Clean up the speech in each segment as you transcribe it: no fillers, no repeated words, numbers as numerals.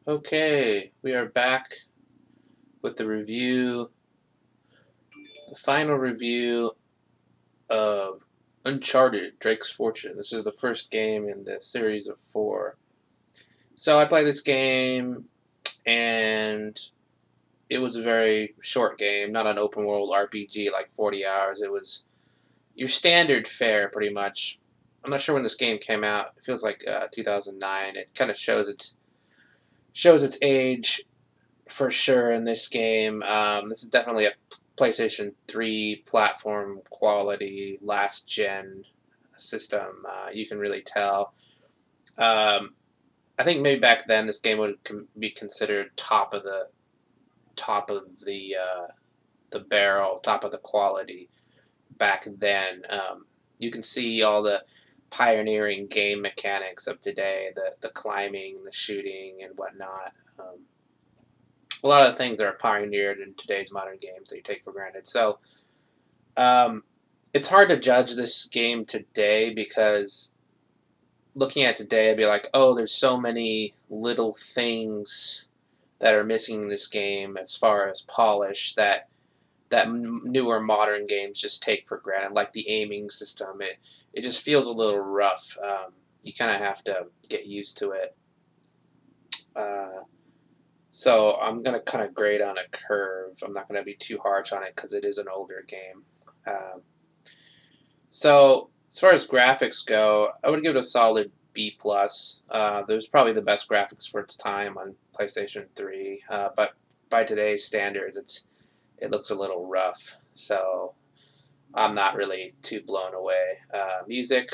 Okay, we are back with the final review of Uncharted, Drake's Fortune. This is the first game in the series of 4. So I played this game, and it was a very short game, not an open world RPG like 40 hours. It was your standard fare, pretty much. I'm not sure when this game came out. It feels like 2009. It kind of shows its age for sure in this game. This is definitely a PlayStation 3 platform quality, last gen system. You can really tell. Um, I think maybe back then this game would be considered top of the barrel, top of the quality back then. You can see all the pioneering game mechanics of today, the climbing, the shooting, and whatnot. A lot of the things that are pioneered in today's modern games that you take for granted. So um, it's hard to judge this game today because looking at today, I'd be like, oh, there's so many little things that are missing in this game as far as polish that newer modern games just take for granted, like the aiming system. It just feels a little rough. You kind of have to get used to it. Uh, So I'm gonna kind of grade on a curve. I'm not gonna be too harsh on it because it is an older game. Um, so as far as graphics go, I would give it a solid B plus. There's probably the best graphics for its time on PlayStation 3, but by today's standards, it looks a little rough. So I'm not really too blown away. Music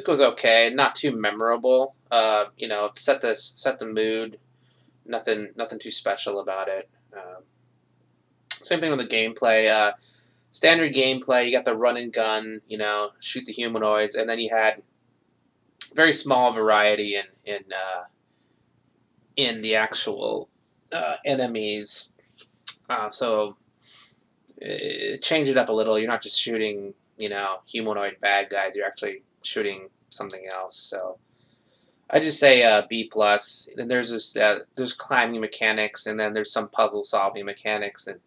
was okay, not too memorable. Set the mood. Nothing too special about it. Same thing with the gameplay. Standard gameplay. You got the run and gun. Shoot the humanoids, and then you had very small variety in the actual enemies. So change it up a little. You're not just shooting humanoid bad guys. You're actually shooting something else. So I just say B plus. Then there's climbing mechanics, and then there's some puzzle solving mechanics. And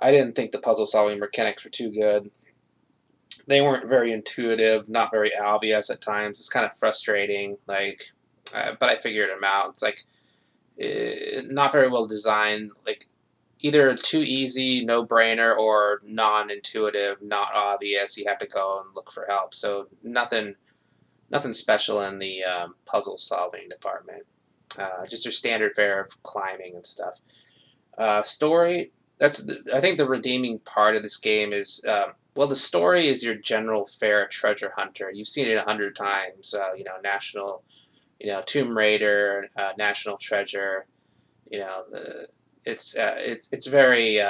I didn't think the puzzle solving mechanics were too good. They weren't very intuitive, not very obvious at times. It's kind of frustrating. But I figured them out. It's like not very well designed. Like either too easy, no brainer, or non-intuitive, not obvious. You have to go and look for help. So nothing special in the puzzle solving department. Just your standard fare of climbing and stuff. Story. I think the redeeming part of this game is the story is your general fare treasure hunter. You've seen it 100 times. National, Tomb Raider, National Treasure. You know, it's very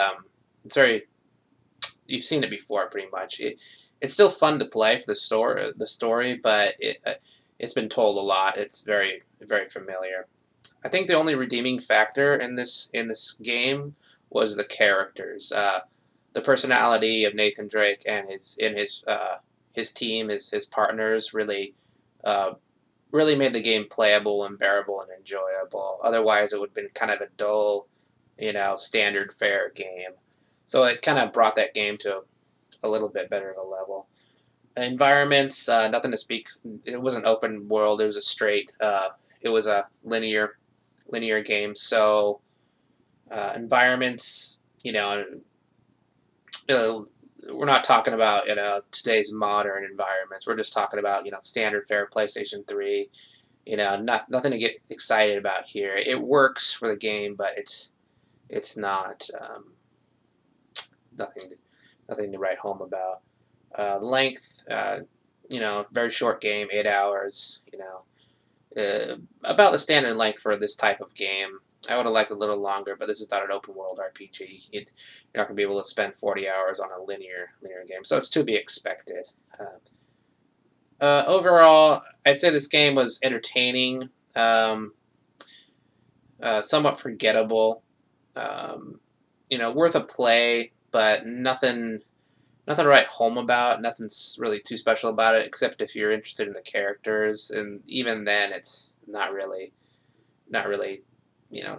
you've seen it before pretty much. It's still fun to play for the story, but it's been told a lot. It's very very familiar. I think the only redeeming factor in this game was the characters, the personality of Nathan Drake and his team, his partners uh, really made the game playable and bearable and enjoyable. Otherwise, it would have been kind of a dull, standard fare game. So it kind of brought that game to a little bit better of a level. Environments, nothing to speak. It was an open world. It was a straight. It was a linear game. So environments, we're not talking about today's modern environments. We're just talking about standard fare PlayStation 3. Nothing to get excited about here. It works for the game, but it's not nothing nothing to write home about. Length, very short game, 8 hours. About the standard length for this type of game. I would have liked a little longer, but this is not an open world RPG. You're not going to be able to spend 40 hours on a linear game, so it's to be expected. Overall, I'd say this game was entertaining, somewhat forgettable, worth a play, but nothing to write home about. Nothing's really too special about it, except if you're interested in the characters, and even then, it's not really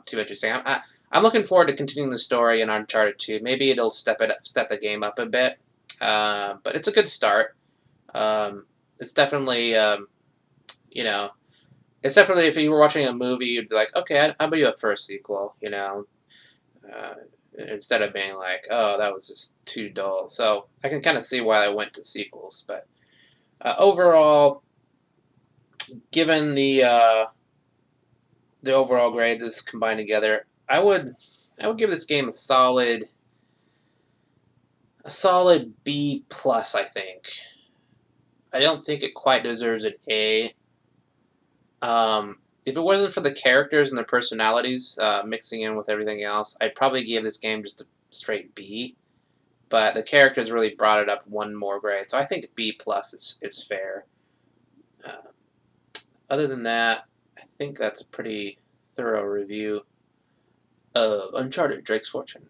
too interesting. I'm looking forward to continuing the story in Uncharted 2. Maybe it'll step the game up a bit, but it's a good start. Um, it's definitely you know it's definitely, if you were watching a movie, you'd be like, okay, I'll be up for a sequel. Uh, instead of being like, oh, that was just too dull. So I can kind of see why I went to sequels, but overall, given the overall grades is combined together, I would give this game a solid B plus. I think. I don't think it quite deserves an A. If it wasn't for the characters and their personalities mixing in with everything else, I'd probably give this game just a straight B. But the characters really brought it up one more grade, so I think B plus is fair. Uh, other than that, I think that's a pretty thorough review of Uncharted: Drake's Fortune.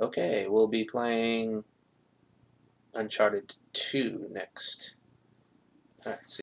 Okay, we'll be playing Uncharted 2 next. All right, see